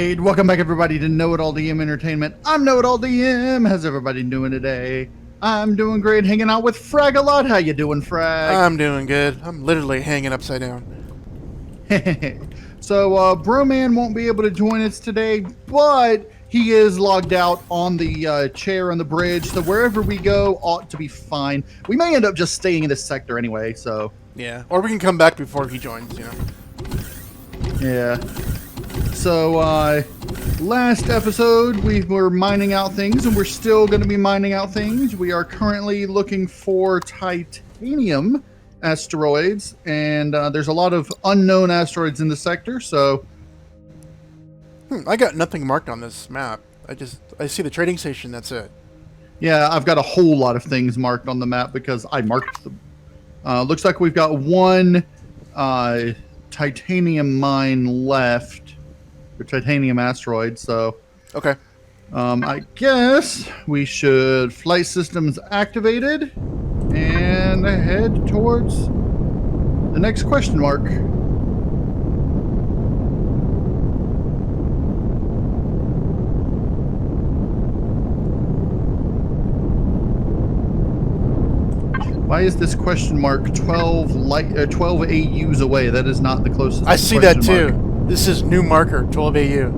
Alright, welcome back everybody to KnowItAllDM Entertainment. I'm KnowItAllDM. How's everybody doing today? I'm doing great, hanging out with Frag a lot. How you doing, Frag? I'm doing good. I'm literally hanging upside down. So, Bromine won't be able to join us today, but he is logged out on the chair on the bridge, so wherever we go ought to be fine. We may end up just staying in this sector anyway, so... Yeah, or we can come back before he joins, you know. Yeah. So, last episode we were mining out things, and we're still going to be mining out things. We are currently looking for titanium asteroids, and there's a lot of unknown asteroids in the sector, so... I got nothing marked on this map. I see the trading station, that's it. Yeah, I've got a whole lot of things marked on the map because I marked them. Looks like we've got one titanium mine left, or titanium asteroid, so... Okay. I guess we should flight systems activated and head towards the next question mark. Why is this question mark 12 AUs away? That is not the closest. I see that too. Mark. This is new marker, 12 AU.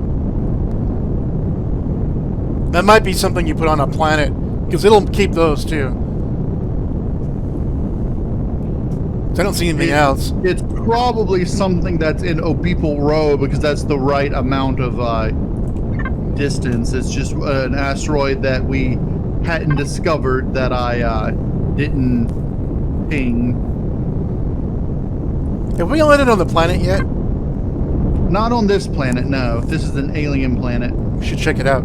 That might be something you put on a planet, because it'll keep those too. I don't see anything else. It's probably something that's in Obeeple Row, because that's the right amount of distance. It's just an asteroid that we hadn't discovered that I didn't ping. Have we landed on the planet yet? Not on this planet, no. This is an alien planet. We should check it out.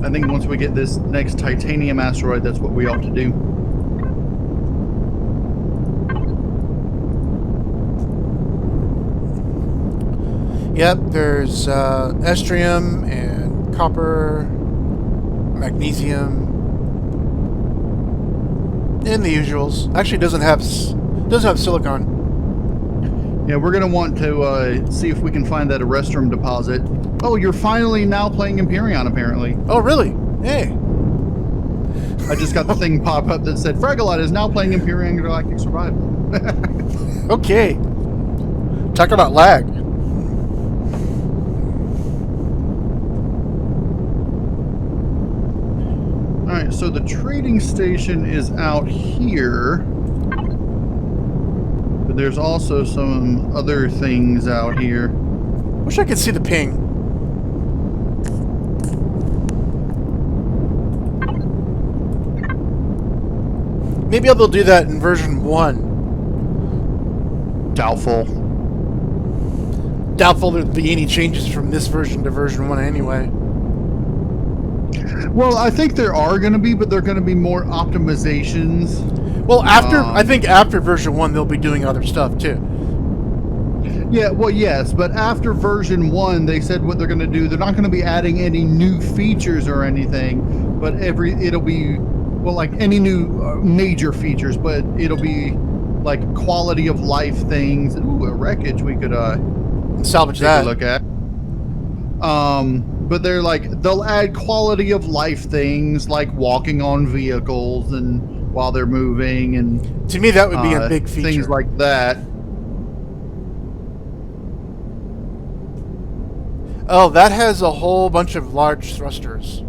I think once we get this next titanium asteroid, that's what we ought to do. Yep, there's estrium and copper, magnesium, and the usuals. Actually, it doesn't have silicon. Yeah, we're gonna want to see if we can find that Arrestrum deposit. Oh, you're finally now playing Empyrion, apparently. Oh, really? Hey. I just got the thing pop up that said Fragalot is now playing Empyrion Galactic Survival. Okay. Talk about lag. Alright, so the trading station is out here. But there's also some other things out here. Wish I could see the ping. Maybe they'll do that in version 1. Doubtful. Doubtful there'll be any changes from this version to version 1 anyway. Well, I think there are going to be, but they're going to be more optimizations. Well, I think after version 1 they'll be doing other stuff too. Yeah, well, yes, but after version 1, they said what they're going to do. They're not going to be adding any new features or anything, but it'll be, well, like any new major features, but it'll be like quality of life things. Ooh, a wreckage we could salvage take that. A look at. But they'll add quality of life things like walking on vehicles and while they're moving, and to me that would be a big feature. Things like that. Oh, that has a whole bunch of large thrusters.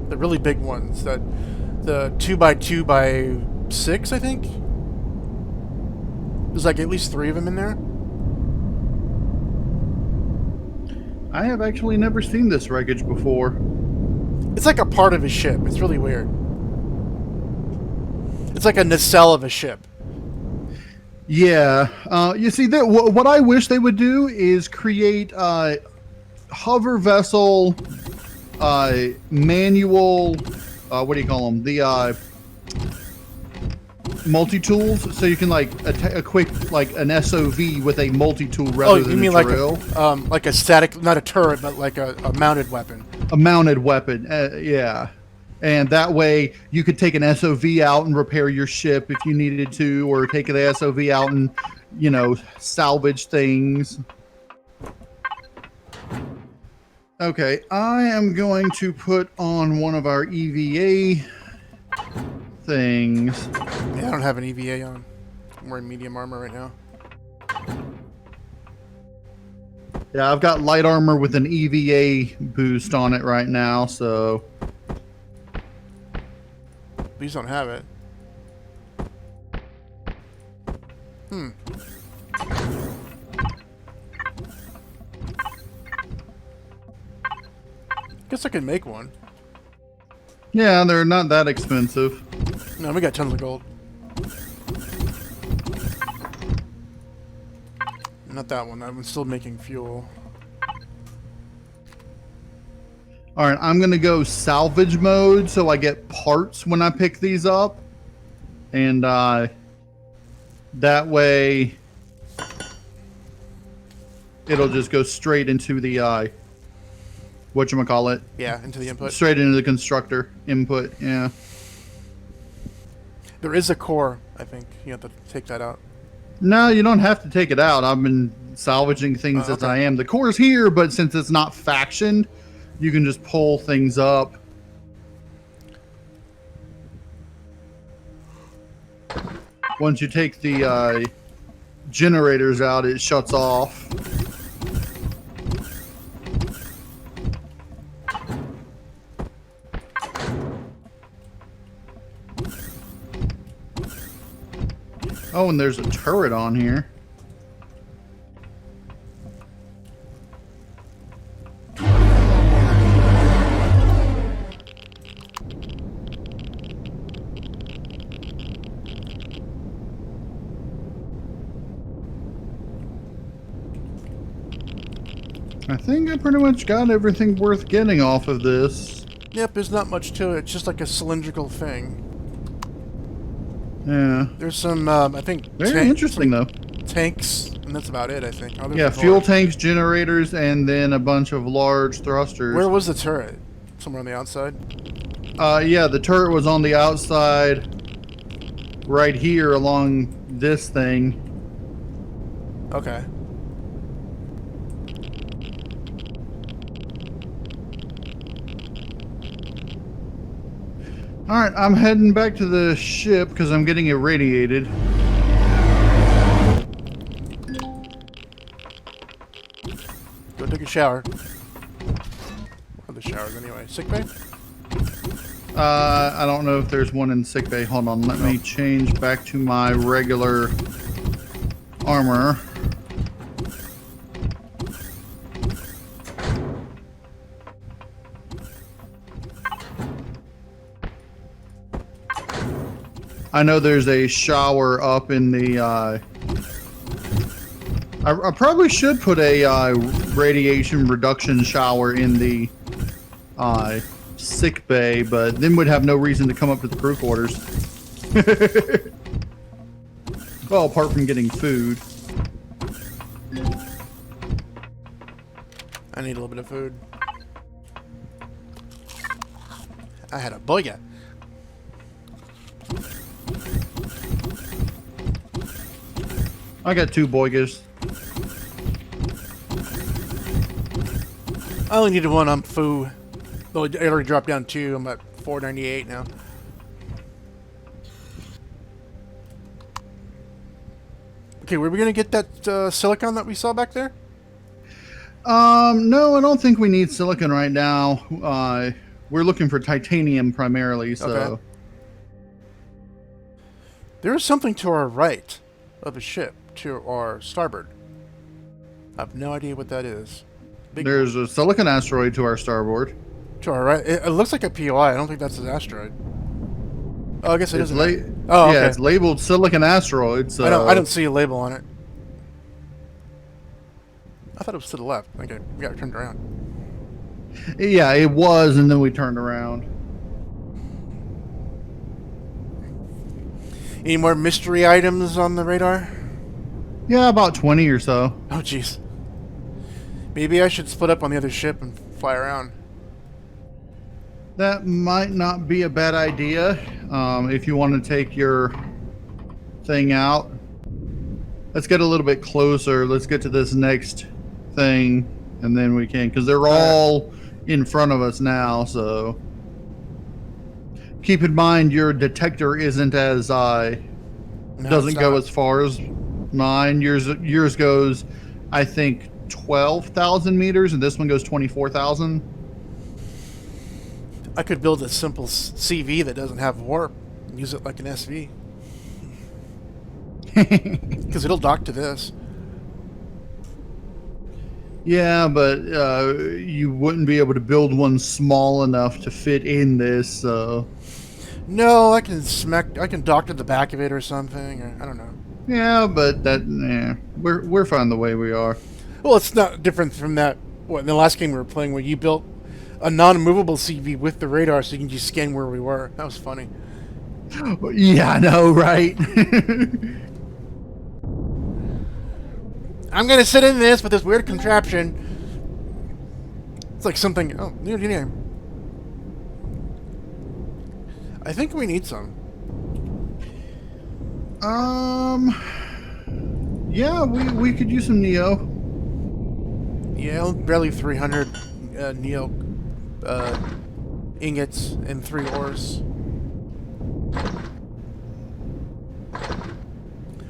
The really big ones. The 2x2x6, I think. There's like at least 3 of them in there. I have actually never seen this wreckage before. It's like a part of a ship. It's really weird. It's like a nacelle of a ship. Yeah. You see, what I wish they would do is create hover vessel manual, what do you call them? The multi-tools, so you can like equip like an SOV with a multi-tool rather than a drill. Like a static, not a turret, but like a mounted weapon. A mounted weapon, yeah. And that way you could take an SOV out and repair your ship if you needed to, or take the SOV out and, you know, salvage things. Okay, I am going to put on one of our EVA things. Yeah, I don't have an EVA on. I'm wearing medium armor right now. Yeah, I've got light armor with an EVA boost on it right now, so... These don't have it. Guess I could make one. Yeah, they're not that expensive. No, we got tons of gold. Not that one. I'm still making fuel. Alright, I'm going to go salvage mode so I get parts when I pick these up. And that way it'll just go straight into the whatchamacallit. Yeah, into the input. Straight into the constructor input, yeah. There is a core, I think. You have to take that out. No, you don't have to take it out. I've been salvaging things as I am. The core's here, but since it's not factioned, you can just pull things up. Once you take the generators out, it shuts off. Oh, and there's a turret on here. I think I pretty much got everything worth getting off of this. Yep, there's not much to it. It's just like a cylindrical thing. Yeah. There's some, I think... Very interesting, though. Tanks, and that's about it, I think. Oh, yeah, fuel tanks, generators, and then a bunch of large thrusters. Where was the turret? Somewhere on the outside? Yeah, the turret was on the outside right here along this thing. Okay. Alright, I'm heading back to the ship because I'm getting irradiated. Go take a shower. Or the showers anyway. Sick bay? I don't know if there's one in sickbay. Hold on, let me change back to my regular armor. I know there's a shower up in the, I probably should put a radiation reduction shower in the sick bay, but then we'd have no reason to come up to the crew quarters. Well, apart from getting food. I need a little bit of food. I had a booyah. I got 2 boigas. I only needed one on foo. Though it already dropped down 2. I'm at 498 now. Okay, were we gonna get that silicon that we saw back there? No, I don't think we need silicon right now. We're looking for titanium primarily, so... Okay. There is something to our right of the ship, to our starboard. I have no idea what that is. There's a silicon asteroid to our starboard. To our right? It looks like a POI. I don't think that's an asteroid. Oh, I guess it is. Oh, okay. Yeah, it's labeled silicon asteroid, so... I don't see a label on it. I thought it was to the left. Okay, we got turned around. Yeah, it was, and then we turned around. Any more mystery items on the radar? Yeah, about 20 or so. Oh, jeez. Maybe I should split up on the other ship and fly around. That might not be a bad idea. If you want to take your thing out. Let's get a little bit closer. Let's get to this next thing, and then we can, because they're all in front of us now, so keep in mind your detector isn't as doesn't go as far as mine. Yours goes, I think, 12,000 meters, and this one goes 24,000. I could build a simple CV that doesn't have warp and use it like an SV. Because it'll dock to this. Yeah, but you wouldn't be able to build one small enough to fit in this, so... No, I can dock to the back of it or something, or I don't know. Yeah, but we're fine the way we are. Well, it's not different from that. What, in the last game we were playing, where you built a non-movable CV with the radar, so you can just scan where we were. That was funny. Yeah, I know, right? I'm gonna sit in this with this weird contraption. It's like something. Oh, new name. I think we need some. Yeah, we could use some Neo. Yeah, barely 300 Neo ingots and 3 ores.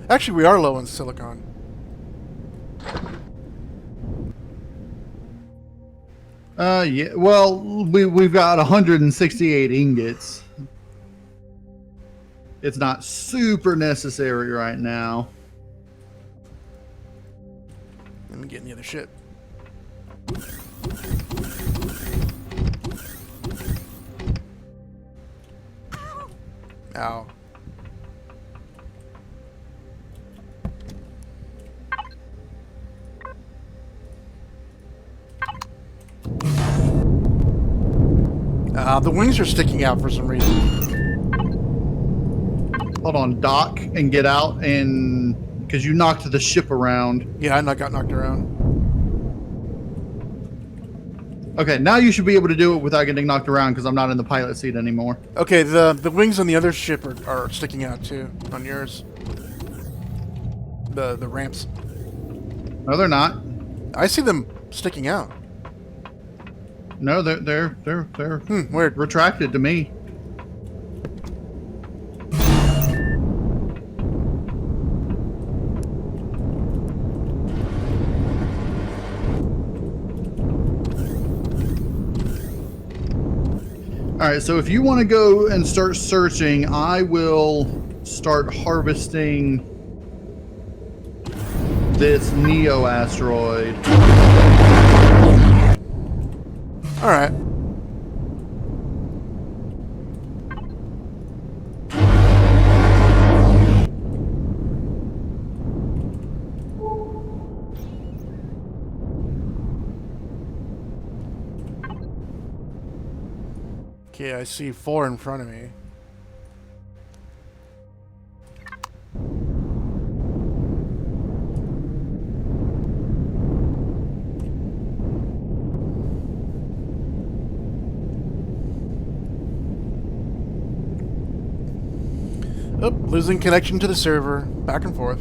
Actually, we are low on silicon. Yeah. Well, we've got 168 ingots. It's not super necessary right now. Let me get in the other ship. Ow. The wings are sticking out for some reason. Hold on, dock and get out, and because you knocked the ship around. Yeah, I got knocked around. Okay, now you should be able to do it without getting knocked around, because I'm not in the pilot seat anymore. Okay, the wings on the other ship are sticking out too, on yours. The ramps. No, they're not. I see them sticking out. No, they're Weird. retracted to me. All right, so if you want to go and start searching, I will start harvesting this Neo asteroid. All right. Okay, I see 4 in front of me. Oh, losing connection to the server. Back and forth.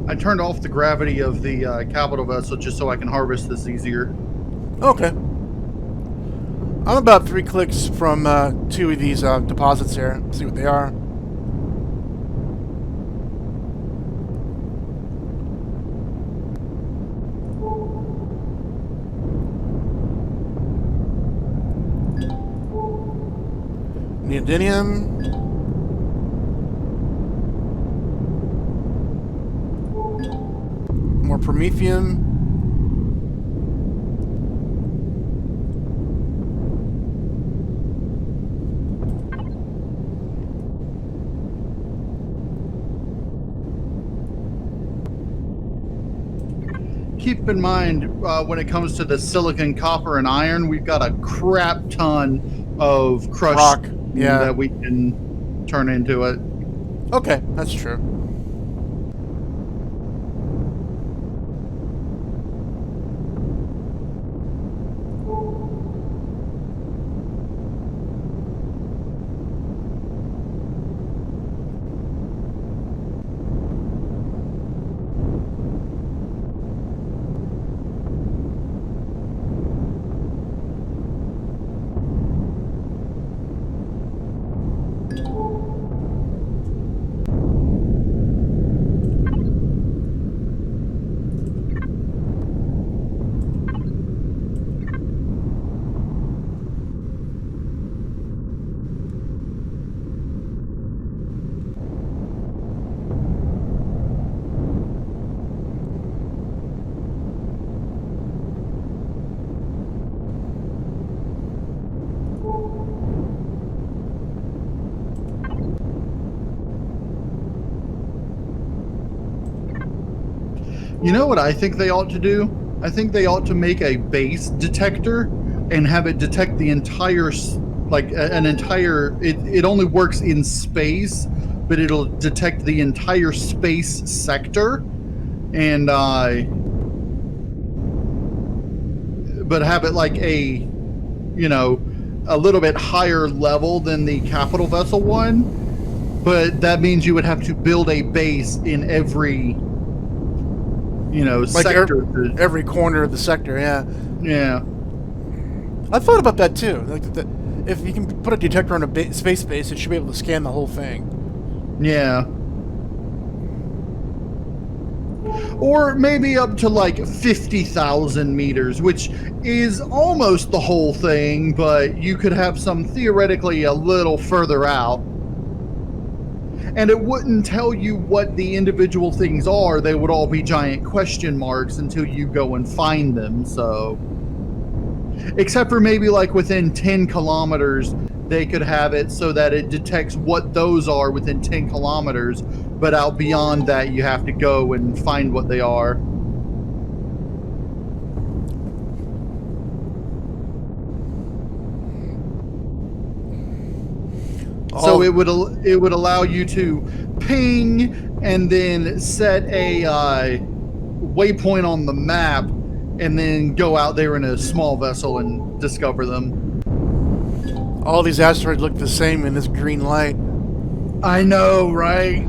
I turned off the gravity of the capital vessel just so I can harvest this easier. Okay. I'm about 3 clicks from 2 of these deposits here. See what they are. Neodymium. More promethium. keep in mind when it comes to the silicon, copper, and iron, we've got a crap ton of crushed rock. Yeah. that we can turn into it. Okay, that's true. You know what I think they ought to do? I think they ought to make a base detector and have it detect the entire, like an entire, it only works in space, but it'll detect the entire space sector. And, but have it like a, you know, a little bit higher level than the capital vessel one. But that means you would have to build a base in every, you know, Like sector. every corner of the sector, yeah. Yeah. I thought about that too. Like if you can put a detector on a space base, it should be able to scan the whole thing. Yeah. Or maybe up to like 50,000 meters, which is almost the whole thing, but you could have some theoretically a little further out. And it wouldn't tell you what the individual things are. They would all be giant question marks until you go and find them, so. Except for maybe like within 10 kilometers, they could have it so that it detects what those are within 10 kilometers, but out beyond that, you have to go and find what they are. So it would allow you to ping and then set a waypoint on the map, and then go out there in a small vessel and discover them. All these asteroids look the same in this green light. I know, right?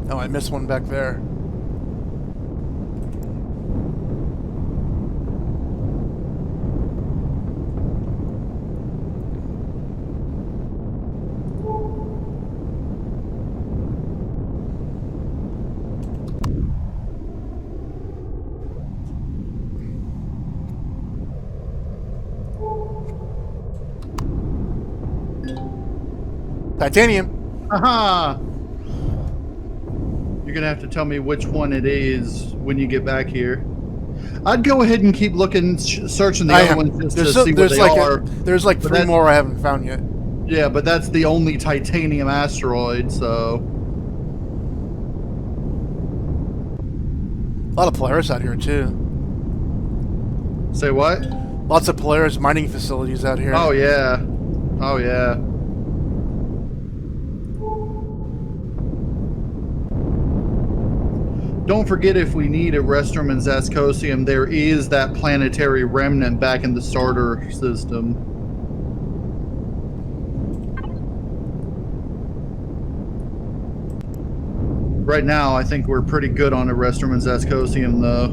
Oh, I missed one back there. Titanium. Aha! You're gonna have to tell me which one it is when you get back here. I'd go ahead and keep looking, searching the other ones just to see what they are. There's like three more I haven't found yet. Yeah, but that's the only titanium asteroid, so. A lot of Polaris out here too. Say what? Lots of Polaris mining facilities out here. Oh yeah. Oh yeah. Don't forget, if we need a Restrum and Zascosium, there is that planetary remnant back in the starter system. Right now, I think we're pretty good on a Restrum and Zascosium, though.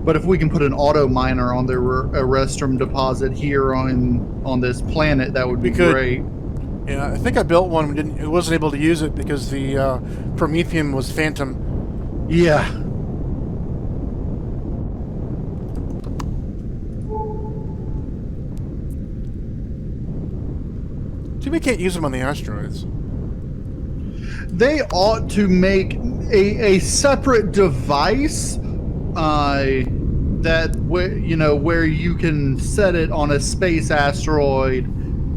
But if we can put an auto miner on the Restrum deposit here on this planet, that would be great. Yeah, I think I built one. It wasn't able to use it because the Prometheum was phantom. Yeah. See, we can't use them on the asteroids. They ought to make a separate device that where you can set it on a space asteroid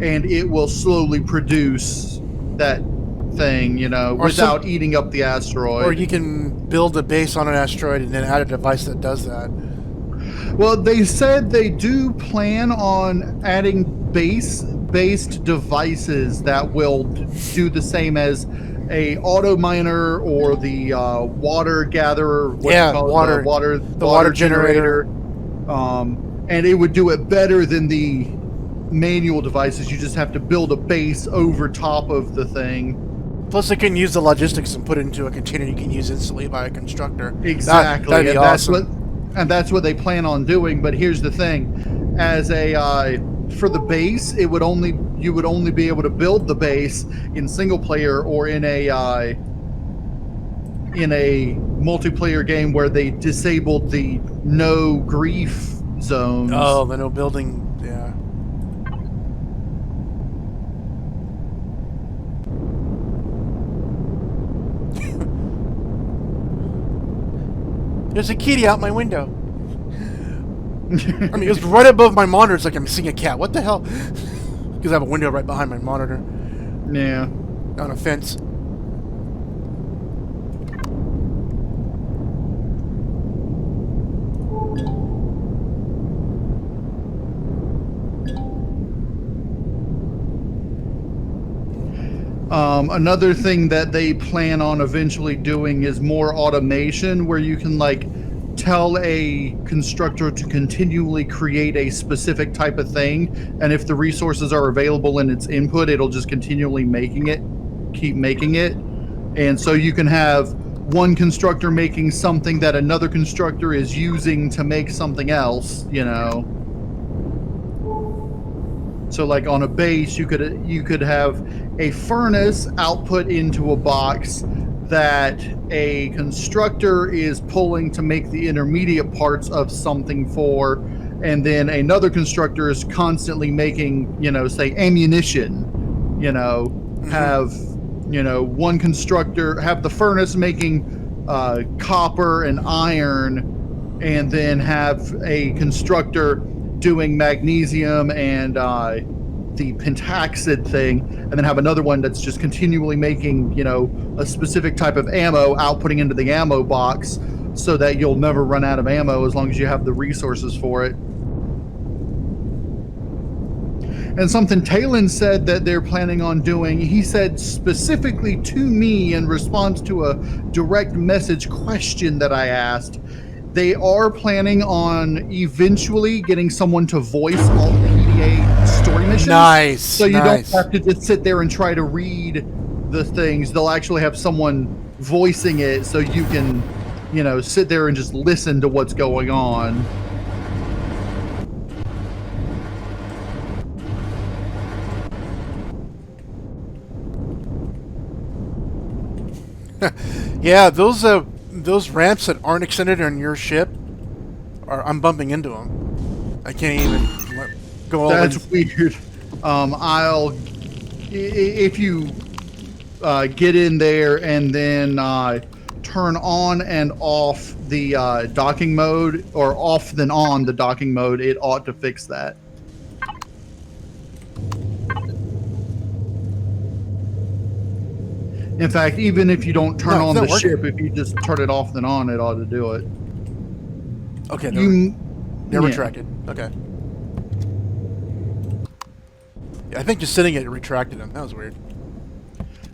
and it will slowly produce that thing, without eating up the asteroid. Or you can build a base on an asteroid and then add a device that does that. Well, they said they do plan on adding base-based devices that will do the same as a auto miner or the water gatherer. The water generator. And it would do it better than the manual devices. You just have to build a base over top of the thing. Plus, it can use the logistics and put it into a container you can use instantly by a constructor. Exactly. That'd be awesome. That's what they plan on doing. But here's the thing: as for the base, you would only be able to build the base in single player or in a multiplayer game where they disabled the no grief zones. Oh, the no building. Yeah. There's a kitty out my window. I mean, it was right above my monitor. It's like I'm seeing a cat. What the hell? Because I have a window right behind my monitor. Yeah. On a fence. Another thing that they plan on eventually doing is more automation where you can tell a constructor to continually create a specific type of thing, and if the resources are available in its input, it'll just continually keep making it. And so you can have one constructor making something that another constructor is using to make something else, So on a base, you could have a furnace output into a box that a constructor is pulling to make the intermediate parts of something for, and then another constructor is constantly making, say ammunition, have, one constructor have the furnace making copper and iron, and then have a constructor doing magnesium and the pentaxid thing, and then have another one that's just continually making, a specific type of ammo, outputting into the ammo box so that you'll never run out of ammo as long as you have the resources for it. And something Talon said that they're planning on doing, he said specifically to me in response to a direct message question that I asked, they are planning on eventually getting someone to voice all PDA story missions. Nice. So you don't have to just sit there and try to read the things. They'll actually have someone voicing it so you can, sit there and just listen to what's going on. Yeah, those ramps that aren't extended on your ship, I'm bumping into them. I can't even go all That's weird. If you get in there and then turn on and off the docking mode, or off then on the docking mode, it ought to fix that. In fact, even if you don't turn on the ship, if you just turn it off then on, it ought to do it. Okay, they're retracted. Okay. Yeah, I think just sitting it retracted them. That was weird.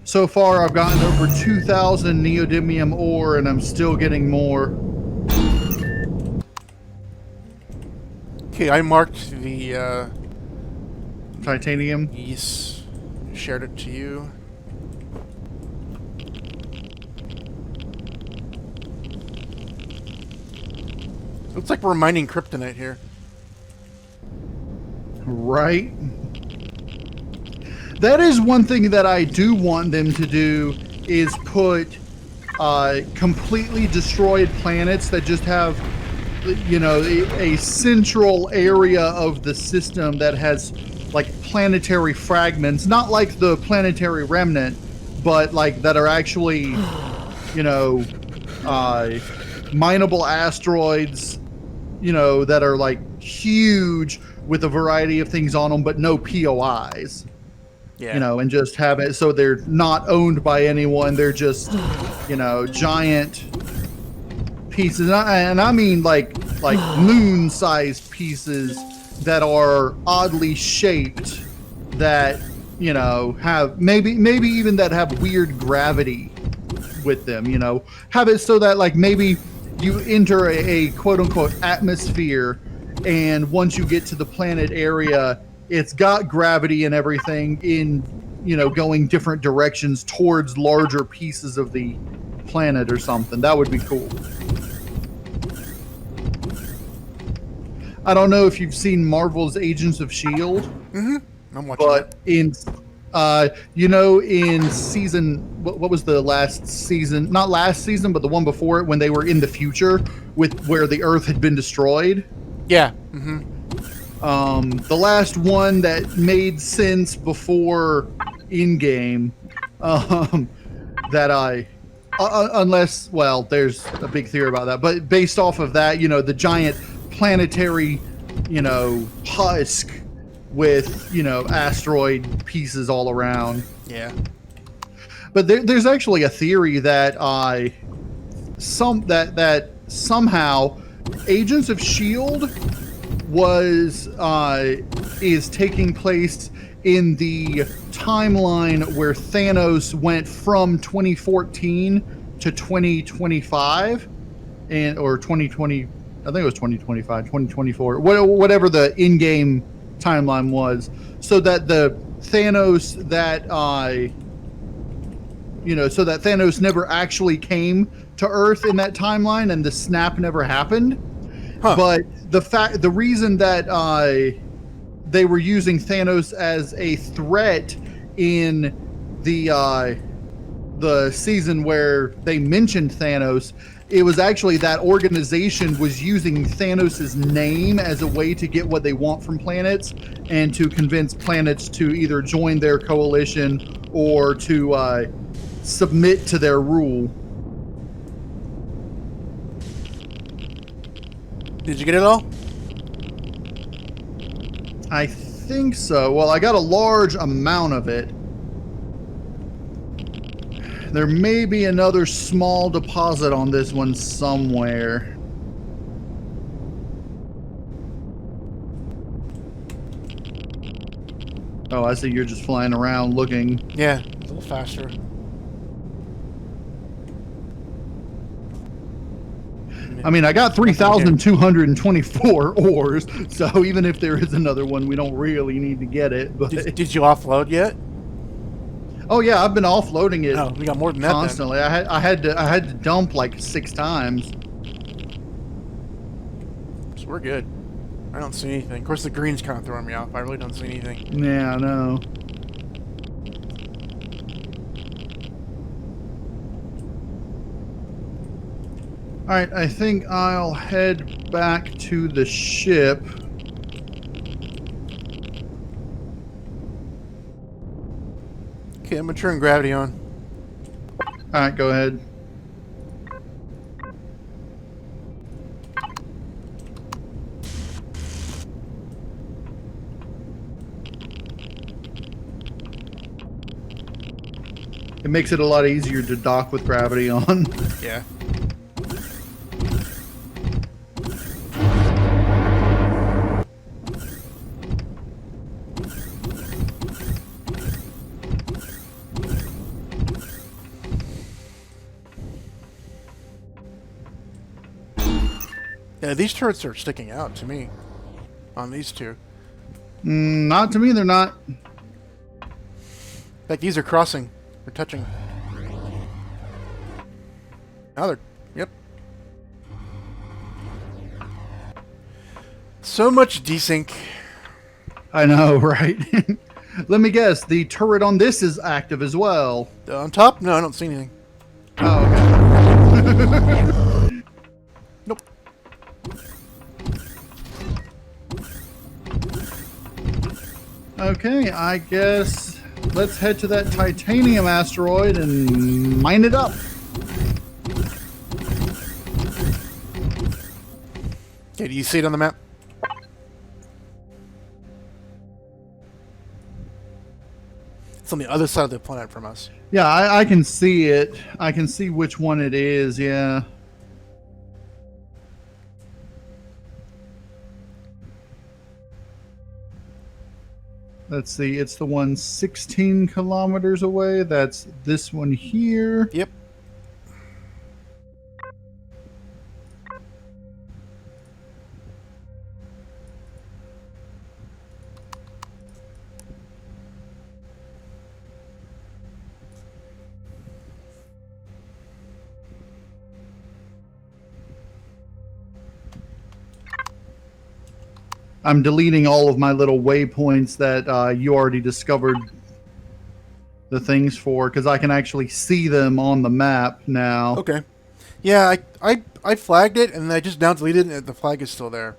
So far, I've gotten over 2,000 neodymium ore, and I'm still getting more. Okay, I marked the titanium. Yes, shared it to you. Looks like we're mining kryptonite here. Right. That is one thing that I do want them to do, is put completely destroyed planets that just have, a central area of the system that has planetary fragments, not like the planetary remnant, but like that are actually, you know, mineable asteroids, you know, that are like huge with a variety of things on them, but no POIs. Yeah. You know, and just have it so they're not owned by anyone. They're just, you know, giant pieces, and I mean like moon-sized pieces that are oddly shaped, that, you know, have maybe even that have weird gravity with them. You know, have it so that like maybe you enter a quote-unquote atmosphere, and once you get to the planet area, it's got gravity and everything in, you know, going different directions towards larger pieces of the planet or something. That would be cool. I don't know if you've seen Marvel's Agents of S.H.I.E.L.D. Mm-hmm. I'm watching But in, you know, in season, what was the last season? Not last season, but the one before it, when they were in the future with where the Earth had been destroyed. Yeah. Mm-hmm. The last one that made sense before in-game, that unless, well, there's a big theory about that, but based off of that, you know, the giant planetary, you know, husk with, you know, asteroid pieces all around. Yeah. But there's actually a theory that that somehow Agents of S.H.I.E.L.D. is taking place in the timeline where Thanos went from 2014 to 2025, or 2020. I think it was 2025, 2024, whatever the in-game timeline was, so that the Thanos that you know, so that Thanos never actually came to Earth in that timeline, and the snap never happened. Huh. But the reason that they were using Thanos as a threat in the season where they mentioned Thanos, it was actually that organization was using Thanos' name as a way to get what they want from planets, and to convince planets to either join their coalition or to submit to their rule. Did you get it all? I think so. Well, I got a large amount of it. There may be another small deposit on this one somewhere. Oh, I see you're just flying around looking. Yeah, a little faster. I mean, I got 3,224 ores, so even if there is another one, we don't really need to get it. But Did you offload yet? oh yeah, I've been offloading it. Oh, we got more than that constantly. Then. I had to dump like 6 times. So we're good. I don't see anything. Of course, the green's kind of throwing me off. I really don't see anything. Yeah, I know. All right, I think I'll head back to the ship. Okay, I'm gonna turn gravity on. All right, go ahead. It makes it a lot easier to dock with gravity on. Yeah. Yeah, these turrets are sticking out to me on these two. Not to me, they're not. In fact, these are crossing. They're touching. Now they're... Yep. So much desync. I know, right? Let me guess, the turret on this is active as well. On top? No, I don't see anything. Oh, okay. Nope. Okay, I guess let's head to that titanium asteroid and mine it up. Okay, do you see it on the map? It's on the other side of the planet from us. Yeah, I can see it. I can see which one it is, yeah. Let's see, it's the one 16 kilometers away. That's this one here. Yep. I'm deleting all of my little waypoints that you already discovered the things for, because I can actually see them on the map now. Okay. Yeah, I flagged it, and I just now deleted it, and the flag is still there.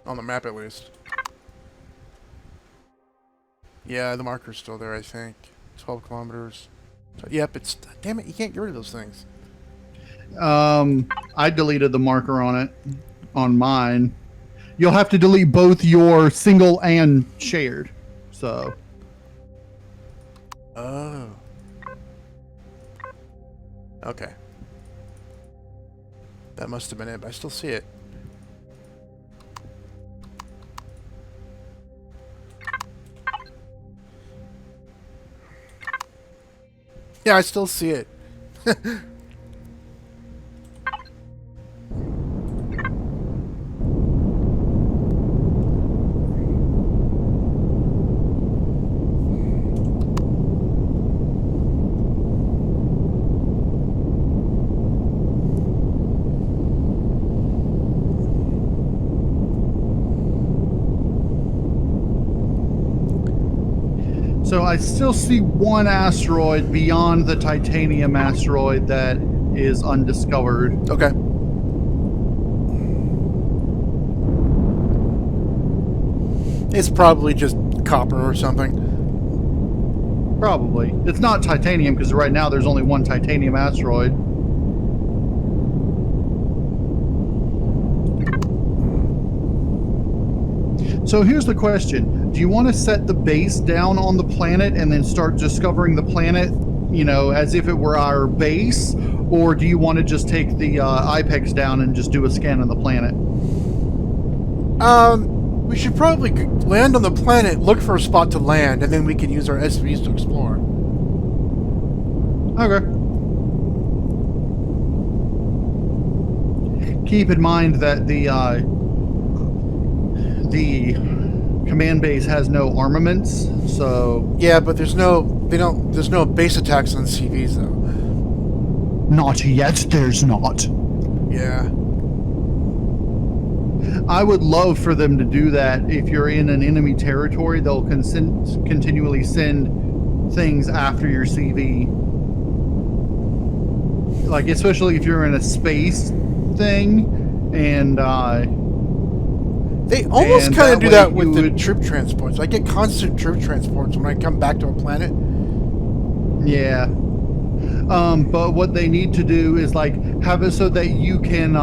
On the map, at least. Yeah, the marker's still there, I think. 12 kilometers. So, yep, it's... Damn it, you can't get rid of those things. I deleted the marker on it, on mine. You'll have to delete both your single and shared. So. Oh. Okay. That must have been it, but I still see it. Yeah, I still see it. So I still see one asteroid beyond the titanium asteroid that is undiscovered. Okay. It's probably just copper or something. Probably. It's not titanium because right now there's only one titanium asteroid. So here's the question. Do you want to set the base down on the planet and then start discovering the planet, you know, as if it were our base? Or do you want to just take the IPEX down and just do a scan of the planet? We should probably land on the planet, look for a spot to land, and then we can use our SVs to explore. Okay. Keep in mind that the command base has no armaments, so Yeah, but there's no base attacks on CVs though. not yet. There's not. Yeah. I would love for them to do that. If you're in an enemy territory, they'll continually send things after your CV. Like, especially if you're in a space thing, and They almost and kind of that do way that with you the would- troop transports. I get constant troop transports when I come back to a planet. yeah. But what they need to do is like have it so that you can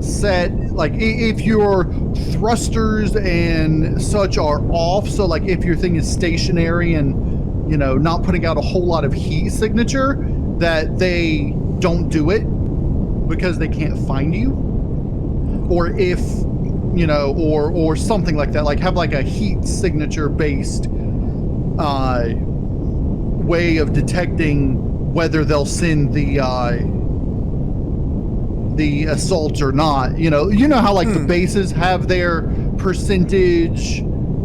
set, like, if your thrusters and such are off, so like if your thing is stationary and, you know, not putting out a whole lot of heat signature, that they don't do it because they can't find you. Or if, you know, or something like that, like have like a heat signature based way of detecting whether they'll send the assault or not. You know how like the bases have their percentage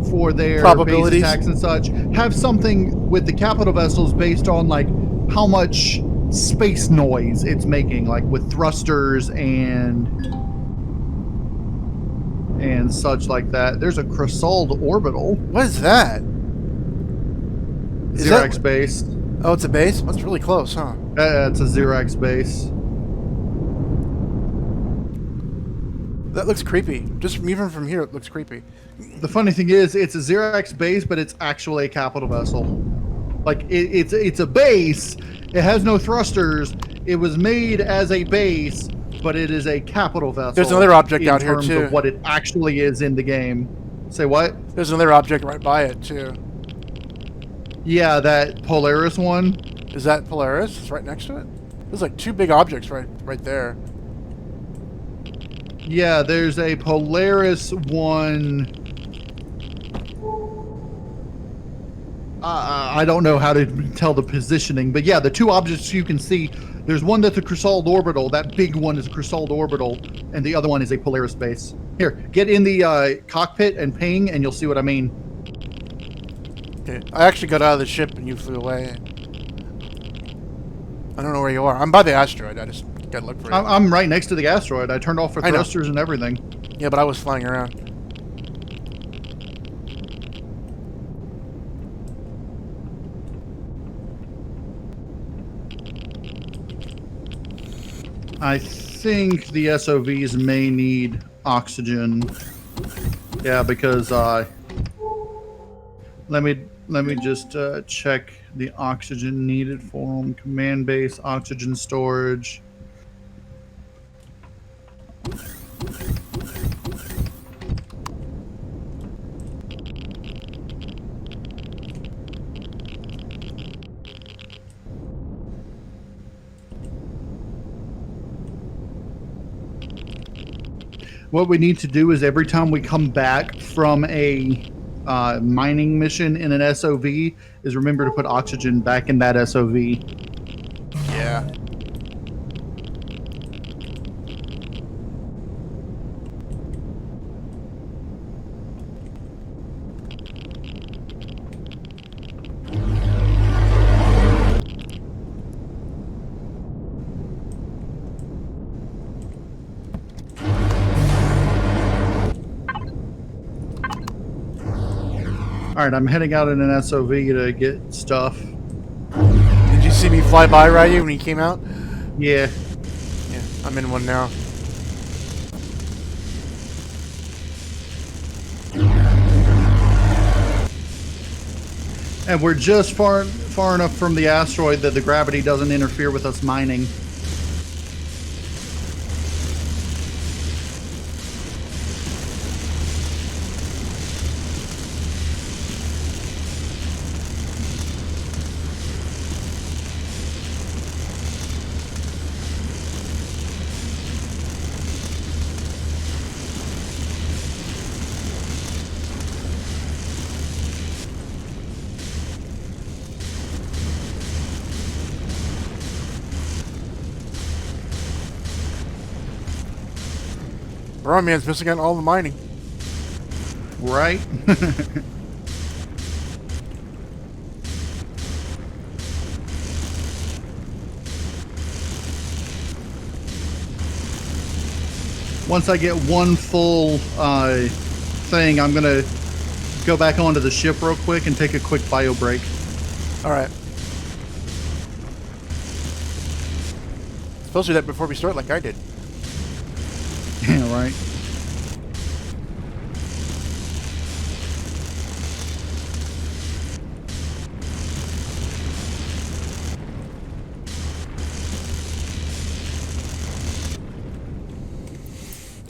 for their Probabilities. base attacks and such. Have something with the capital vessels based on like how much space noise it's making, like with thrusters and such like that. There's a Crescald orbital. What is that? Is Xerax that- base. Oh, it's a base? That's really close, huh? It's a Xerax base. That looks creepy. Just even from here, it looks creepy. The funny thing is, it's a 0x base, but it's actually a capital vessel. Like, it's a base. It has no thrusters. It was made as a base, but it is a capital vessel. There's another object out here, too. In terms of what it actually is in the game. Say what? There's another object right by it, too. Yeah, that Polaris one. Is that Polaris? It's right next to it? There's like two big objects right there. Yeah, there's a Polaris one. I don't know how to tell the positioning, but yeah, the two objects you can see, there's one that's a Crescent orbital. That big one is a Crescent orbital, and the other one is a Polaris base. Here, get in the cockpit and ping, and you'll see what I mean. Okay, I actually got out of the ship and you flew away. I don't know where you are. I'm by the asteroid. I just gotta look for you. I'm right next to the asteroid. I turned off the thrusters and everything. Yeah, but I was flying around. I think the SOVs may need oxygen. Yeah, because let me just check the oxygen needed for them. Command base oxygen storage. What we need to do is every time we come back from a mining mission in an SOV is remember to put oxygen back in that SOV. Yeah. Alright, I'm heading out in an SOV to get stuff. Did you see me fly by Ryu when he came out? Yeah. Yeah, I'm in one now. And we're just far enough from the asteroid that the gravity doesn't interfere with us mining. Bromine's missing out on all the mining. Right? Once I get one full thing, I'm going to go back onto the ship real quick and take a quick bio break. Alright. Supposed to do that before we start like I did. Yeah, right.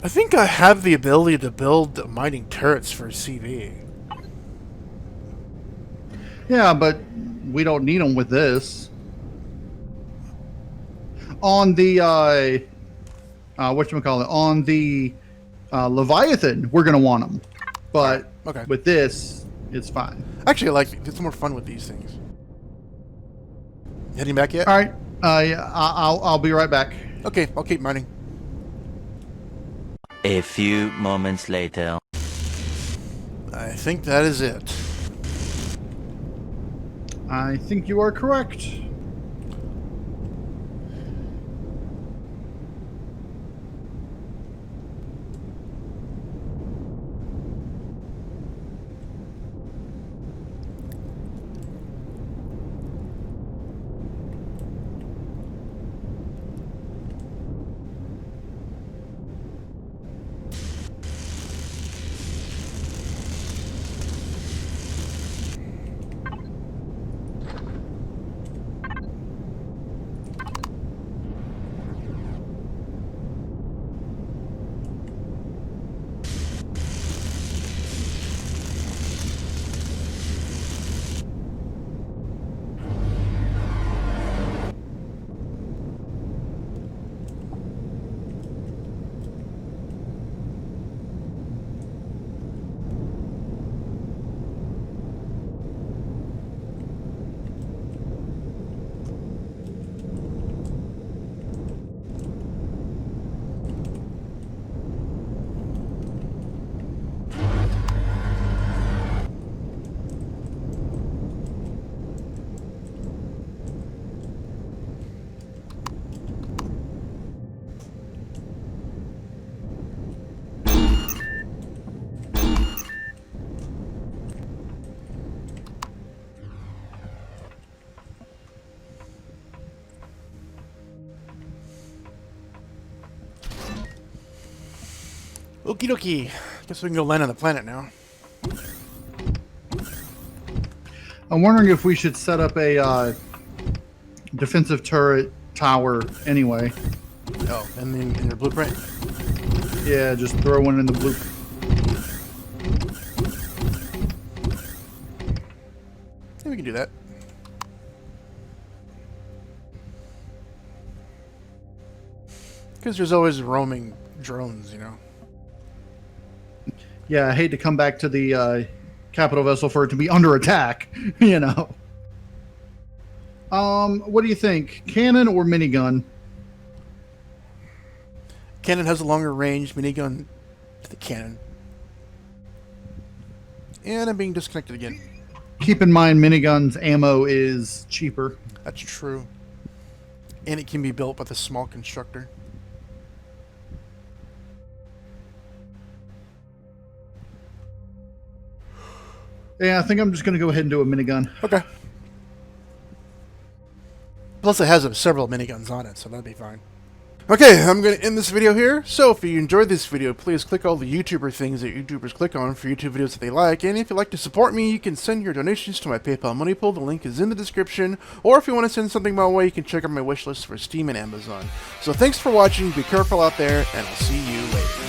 I think I have the ability to build mining turrets for CV. Yeah, but we don't need them with this. On the whatchamacallit, on the Leviathan, we're gonna want them, but okay. With this, it's fine. Actually, I like it's more fun with these things. Heading back yet? All right. Yeah, I'll be right back. Okay, I'll keep mining. A few moments later. I think that is it. I think you are correct. Okie dokie. Guess we can go land on the planet now. I'm wondering if we should set up a defensive turret tower anyway. Oh, and then in your blueprint? Yeah, just throw one in the blue. Yeah, we can do that. Because there's always roaming drones, you know. Yeah, I hate to come back to the capital vessel for it to be under attack, you know. What do you think? Cannon or minigun? Cannon has a longer range, minigun to the cannon. And I'm being disconnected again. Keep in mind, minigun's ammo is cheaper. That's true. And it can be built with a small constructor. Yeah, I think I'm just going to go ahead and do a minigun. Okay. Plus it has several miniguns on it, so that'll be fine. Okay, I'm going to end this video here. So if you enjoyed this video, please click all the YouTuber things that YouTubers click on for YouTube videos that they like. And if you'd like to support me, you can send your donations to my PayPal money pool. The link is in the description. Or if you want to send something my way, you can check out my wish list for Steam and Amazon. So thanks for watching. Be careful out there, and I'll see you later.